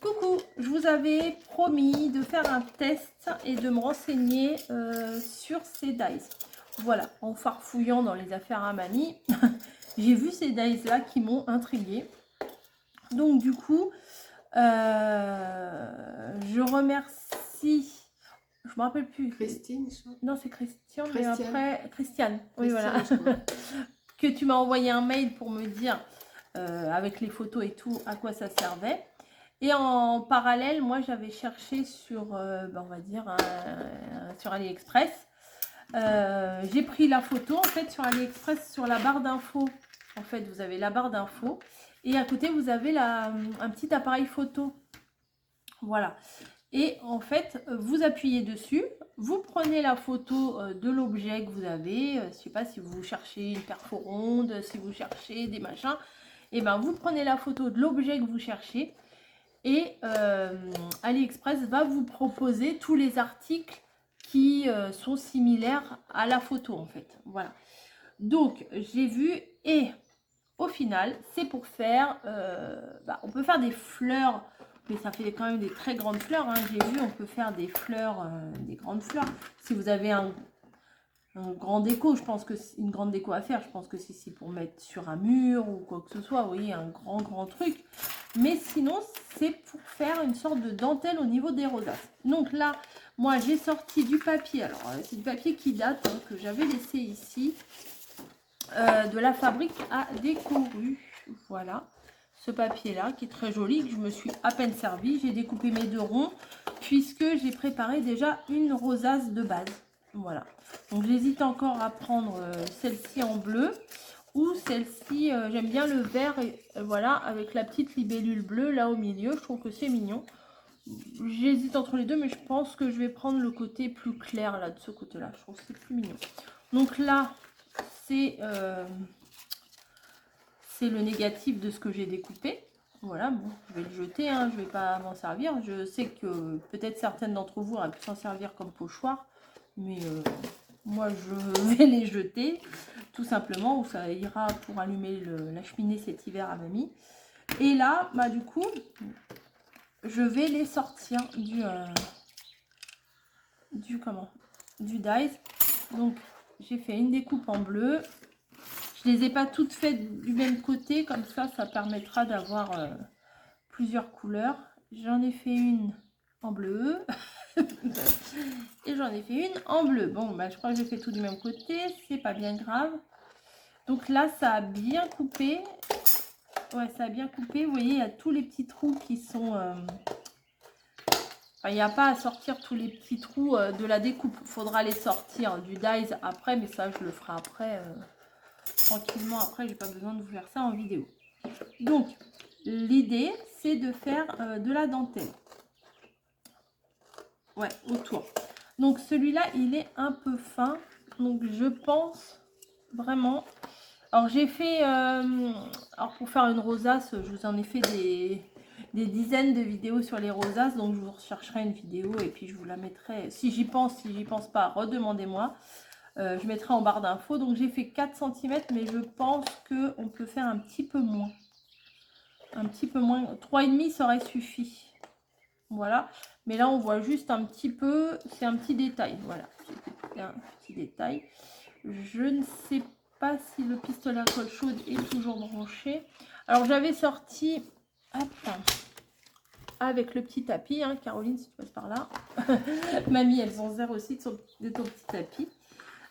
Coucou, je vous avais promis de faire un test et de me renseigner sur ces dies. Voilà, en farfouillant dans les affaires à mamie, j'ai vu ces dies là qui m'ont intriguée. Donc du coup, je remercie, je me rappelle plus. Christine, non c'est Christian, mais Christiane. après Christiane. Oui Christiane, voilà. Que tu m'as envoyé un mail pour me dire avec les photos et tout à quoi ça servait. Et en parallèle, moi j'avais cherché sur, on va dire, sur AliExpress. J'ai pris la photo en fait sur AliExpress sur la barre d'infos. En fait, vous avez la barre d'infos et à côté vous avez un petit appareil photo. Voilà. Et en fait, vous appuyez dessus, vous prenez la photo de l'objet que vous avez. Je sais pas si vous cherchez une perforonde, si vous cherchez des machins. Et ben vous prenez la photo de l'objet que vous cherchez. Et AliExpress va vous proposer tous les articles qui sont similaires à la photo en fait. Voilà. Donc j'ai vu et au final c'est pour faire, on peut faire des fleurs, mais ça fait quand même des très grandes fleurs. Hein. J'ai vu on peut faire des fleurs, des grandes fleurs. Si vous avez un grand déco, je pense que c'est une grande déco à faire. Je pense que c'est pour mettre sur un mur ou quoi que ce soit. Vous voyez, un grand truc. Mais sinon, c'est pour faire une sorte de dentelle au niveau des rosaces. Donc là, moi, j'ai sorti du papier. Alors, c'est du papier qui date, hein, que j'avais laissé ici. De la fabrique à décoru. Voilà. Ce papier-là, qui est très joli, que je me suis à peine servi. J'ai découpé mes 2 ronds, puisque j'ai préparé déjà une rosace de base. Voilà. Donc j'hésite encore à prendre celle-ci en bleu ou celle-ci, j'aime bien le vert et voilà, avec la petite libellule bleue là au milieu. Je trouve que c'est mignon. J'hésite entre les deux, mais je pense que je vais prendre le côté plus clair là de ce côté-là. Je trouve que c'est plus mignon. Donc là, c'est le négatif de ce que j'ai découpé. Voilà, bon, je vais le jeter, hein, je vais pas m'en servir. Je sais que peut-être certaines d'entre vous auraient pu s'en servir comme pochoir, mais moi je vais les jeter tout simplement, où ça ira pour allumer la cheminée cet hiver à mamie. Et là, bah du coup, je vais les sortir du dies. Donc j'ai fait une découpe en bleu. Je les ai pas toutes faites du même côté, comme ça permettra d'avoir plusieurs couleurs. J'en ai fait une en bleu et j'en ai fait une en bleu. Bon, bah, je crois que j'ai fait tout du même côté, c'est pas bien grave. Donc là, ça a bien coupé. Ouais, ça a bien coupé. Vous voyez, il y a tous les petits trous qui sont... Enfin, il n'y a pas à sortir tous les petits trous de la découpe. Il faudra les sortir du dies après, mais ça, je le ferai après. Tranquillement après, j'ai pas besoin de vous faire ça en vidéo. Donc l'idée c'est de faire de la dentelle, ouais, autour. Donc celui-là il est un peu fin, donc je pense vraiment, alors j'ai fait alors pour faire une rosace, je vous en ai fait des dizaines de vidéos sur les rosaces, donc je vous rechercherai une vidéo et puis je vous la mettrai, si j'y pense pas, redemandez-moi. Je mettrai en barre d'infos. Donc j'ai fait 4 cm, mais je pense que on peut faire un petit peu moins. Un petit peu moins. 3,5 ça aurait suffi. Voilà. Mais là on voit juste un petit peu. C'est un petit détail. Voilà. C'est un petit détail. Je ne sais pas si le pistolet à colle chaude est toujours branché. Alors j'avais sorti. Hop, avec le petit tapis. Hein, Caroline, si tu passes par là. Mamie, elle s'en sert aussi de ton petit tapis.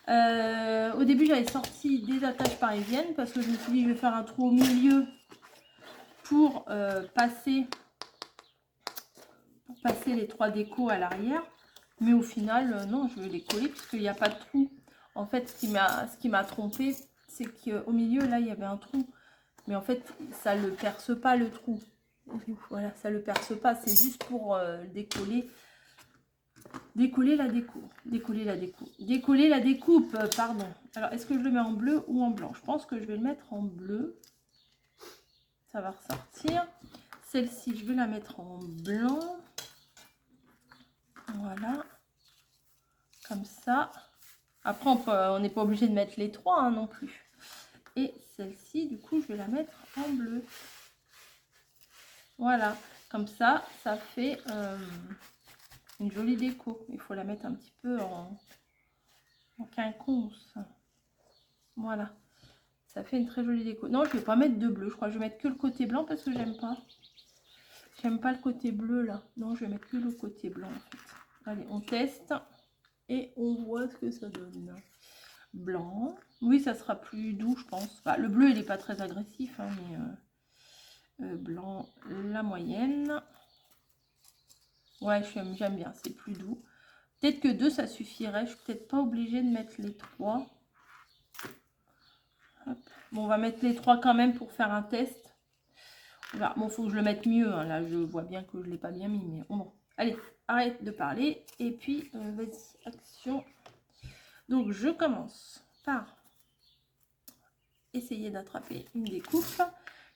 Au début j'avais sorti des attaches parisiennes parce que je me suis dit je vais faire un trou au milieu pour passer les 3 décos à l'arrière, mais au final non, je vais les coller puisqu'il n'y a pas de trou. En fait ce qui m'a trompé, c'est qu'au milieu là il y avait un trou, mais en fait ça le perce pas le trou. Voilà, ça le perce pas, c'est juste pour décoller la découpe, pardon. Alors, est-ce que je le mets en bleu ou en blanc? Je pense que je vais le mettre en bleu. Ça va ressortir. Celle-ci, je vais la mettre en blanc. Voilà. Comme ça. Après, on n'est pas obligé de mettre les 3 hein, non plus. Et celle-ci, du coup, je vais la mettre en bleu. Voilà. Comme ça fait une jolie déco. Il faut la mettre un petit peu en quinconce. Voilà. Ça fait une très jolie déco. Non, je vais pas mettre de bleu. Je crois que je vais mettre que le côté blanc parce que j'aime pas. J'aime pas le côté bleu là. Non, je vais mettre que le côté blanc en fait. Allez, on teste et on voit ce que ça donne. Blanc. Oui, ça sera plus doux, je pense. Enfin, le bleu, il n'est pas très agressif, hein, mais blanc, la moyenne. Ouais, j'aime bien, c'est plus doux. Peut-être que 2, ça suffirait. Je suis peut-être pas obligée de mettre les 3. Hop. Bon, on va mettre les 3 quand même pour faire un test. Voilà. Bon, faut que je le mette mieux. Hein. Là, je vois bien que je ne l'ai pas bien mis. Mais bon, allez, arrête de parler. Et puis, vas-y, action. Donc, je commence par essayer d'attraper une découpe.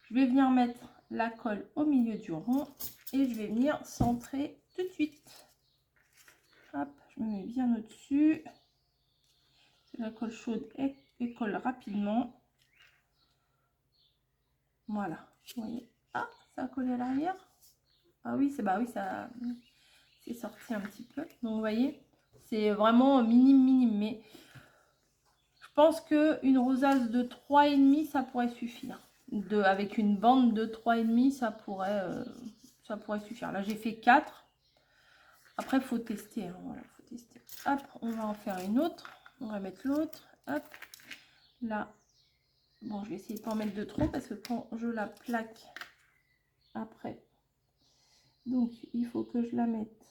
Je vais venir mettre la colle au milieu du rond. Et je vais venir centrer tout de suite. Hop, je me mets bien au-dessus. La colle chaude et colle rapidement. Voilà, vous voyez. Ah, ça a collé à l'arrière. Ah oui, ça c'est sorti un petit peu. Donc vous voyez, c'est vraiment minime, mais je pense que une rosace de 3,5 ça pourrait suffire. Avec une bande de 3,5 ça pourrait suffire. Là j'ai fait 4. Après il faut tester, hein, voilà, faut tester. Hop, on va en faire une autre. On va mettre l'autre. Hop, là. Bon, je vais essayer de ne pas en mettre de trop parce que quand je la plaque après, donc il faut que je la mette.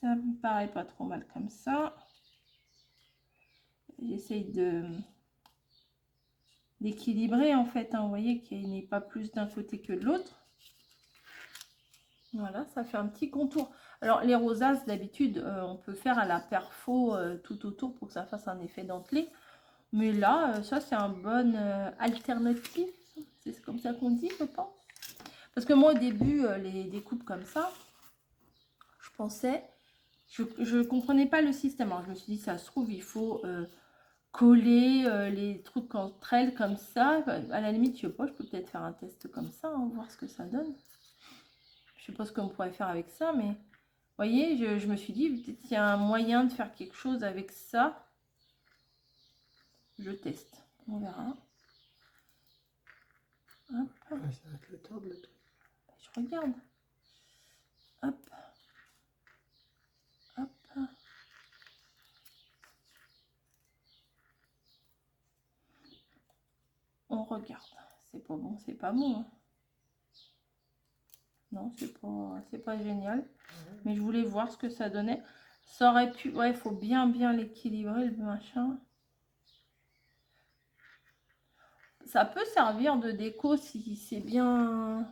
Ça me paraît pas trop mal comme ça. J'essaye d'équilibrer en fait, hein, vous voyez qu'il n'y ait pas plus d'un côté que de l'autre. Voilà, ça fait un petit contour. Alors les rosaces d'habitude, on peut faire à la perfo tout autour pour que ça fasse un effet dentelé. Mais là, ça c'est un bon alternative. C'est comme ça qu'on dit, je pense. Parce que moi au début, les découpes comme ça, je pensais, je comprenais pas le système. Alors je me suis dit, ça se trouve, il faut coller les trucs entre elles comme ça. À la limite, je sais pas, je peux peut-être faire un test comme ça, hein, voir ce que ça donne. Je sais pas ce qu'on pourrait faire avec ça, mais vous voyez, je me suis dit, peut-être qu'il y a un moyen de faire quelque chose avec ça. Je teste, on verra. Hop. Ouais, ça va être le temps de le truc. Je regarde. Hop. Hop. On regarde. C'est pas bon, c'est pas bon. Hein. Non, c'est pas génial. Mais je voulais voir ce que ça donnait. Ça aurait pu... Ouais, il faut bien l'équilibrer, le machin. Ça peut servir de déco si c'est bien...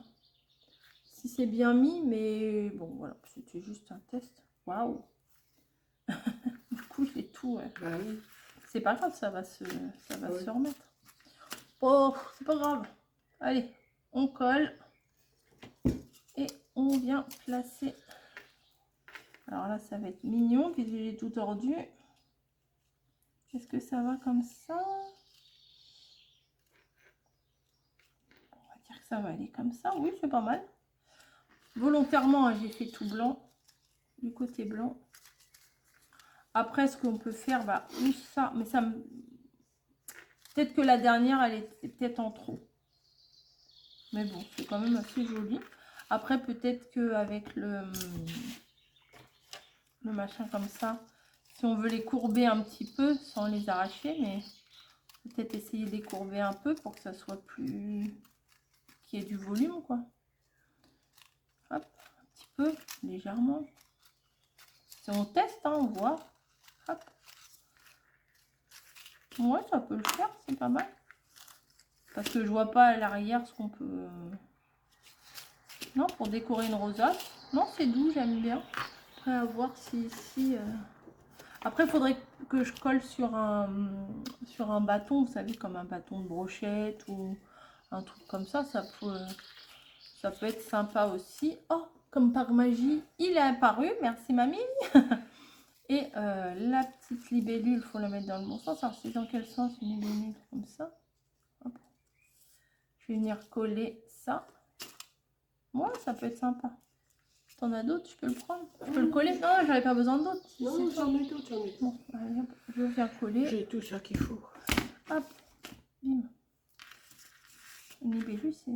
Si c'est bien mis, mais bon, voilà. C'était juste un test. Waouh. Du coup, j'ai tout... Ouais. Bah oui. C'est pas grave, ça va se remettre. Oh, c'est pas grave. Allez, on colle. Et on vient placer. Alors là, ça va être mignon, puisque j'ai tout tordu. Est-ce que ça va comme ça? On va dire que ça va aller comme ça. Oui, c'est pas mal. Volontairement, hein, j'ai fait tout blanc. Du côté blanc. Après, ce qu'on peut faire, bah, ou ça, mais ça me... Peut-être que la dernière, elle était peut-être en trop. Mais bon, c'est quand même assez joli. Après, peut-être qu'avec le machin comme ça, si on veut les courber un petit peu, sans les arracher, mais peut-être essayer de les courber un peu pour que ça soit plus... qu'il y ait du volume, quoi. Hop, un petit peu, légèrement. Si on teste, hein, on voit. Hop. Ouais, ça peut le faire, c'est pas mal. Parce que je vois pas à l'arrière ce qu'on peut... Non, pour décorer une rosace. Non, c'est doux, j'aime bien. Après, à voir si ici... Après, il faudrait que je colle sur un bâton, vous savez, comme un bâton de brochette ou un truc comme ça. Ça peut être sympa aussi. Oh, comme par magie, il est apparu. Merci, mamie. Et la petite libellule, il faut la mettre dans le bon sens. Alors, c'est dans quel sens une libellule comme ça? Hop. Je vais venir coller ça. Ouais, ça peut être sympa. T'en as d'autres, je peux le prendre. Je peux le coller. Non, j'avais pas besoin d'autres. Non, j'en ai d'autres, j'en ai d'autres. Bon, allez, hop, je viens coller. J'ai tout ça qu'il faut. Hop, bim. Une libellule, c'est...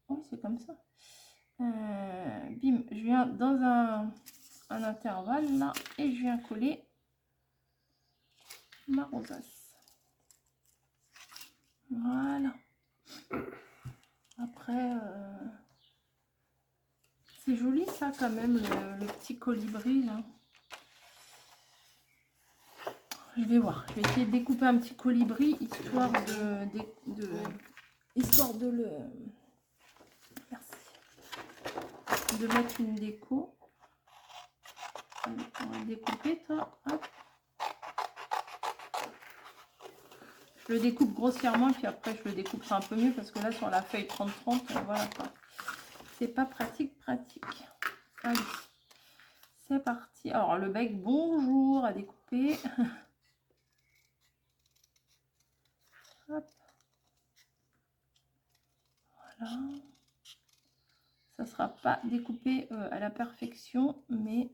Oui, c'est comme ça. Bim, je viens dans un intervalle, là, et je viens coller ma rosace. Voilà. Après, c'est joli, ça, quand même, le petit colibri, là. Je vais voir. Je vais essayer de découper un petit colibri, histoire histoire de le... Merci. De mettre une déco. Allez, on va le découper, toi. Hop. Je le découpe grossièrement, puis après, je le découperai un peu mieux, parce que là, sur la feuille 30-30, voilà quoi. C'est pas pratique. Allez. C'est parti. Alors, le bec, bonjour, à découper. Hop. Voilà. Ça sera pas découpé à la perfection, mais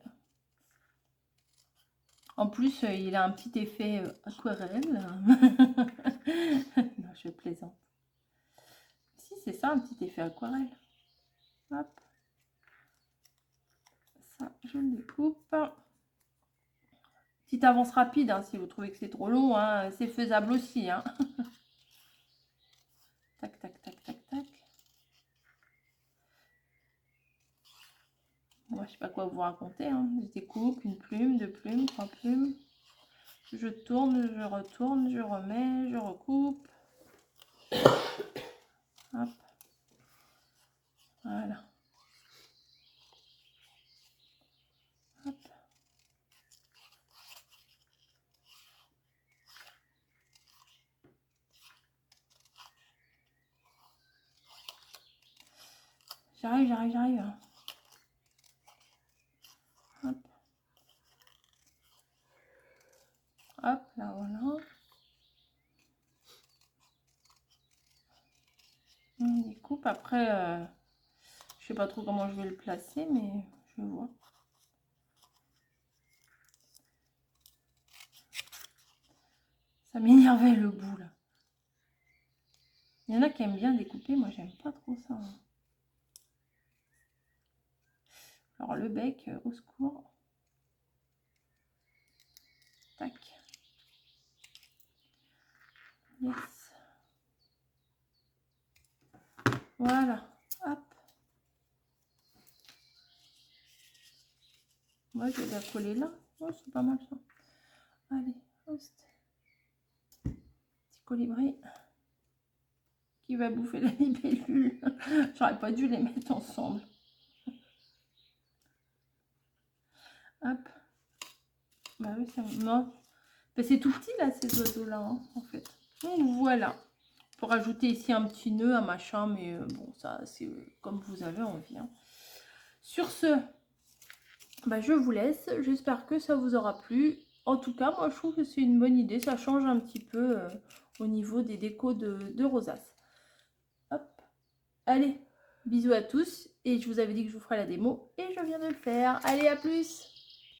en plus il a un petit effet aquarelle. Non, je plaisante. Si, c'est ça, un petit effet aquarelle. Hop. Ça, je le découpe. Petite avance rapide, hein, si vous trouvez que c'est trop long, hein, c'est faisable aussi. Hein. Tac, tac, tac, tac, tac. Moi, je sais pas quoi vous raconter. Hein. Je découpe une plume, deux plumes, trois plumes. Je tourne, je retourne, je remets, je recoupe. Hop. Voilà. Hop. J'arrive. Hop. Hop, là, voilà. On découpe. Après, je sais pas trop comment je vais le placer, mais je vois. Ça m'énervait le bout, là. Il y en a qui aiment bien découper, moi, j'aime pas trop ça. Hein. Alors, le bec, au secours. Tac. Yes. Voilà. Hop. Moi, je vais la coller là. Oh, c'est pas mal ça. Allez, host. Petit colibri qui va bouffer la libellule. J'aurais pas dû les mettre ensemble. Hop. Bah oui, non. Bah, c'est tout petit là, ces oiseaux-là, hein, en fait. Donc voilà. Pour rajouter ici un petit nœud, un machin, mais bon, ça, c'est comme vous avez envie. Hein. Sur ce, bah, je vous laisse. J'espère que ça vous aura plu. En tout cas, moi, je trouve que c'est une bonne idée. Ça change un petit peu au niveau des décos de rosace. Hop. Allez, bisous à tous. Et je vous avais dit que je vous ferai la démo. Et je viens de le faire. Allez, à plus!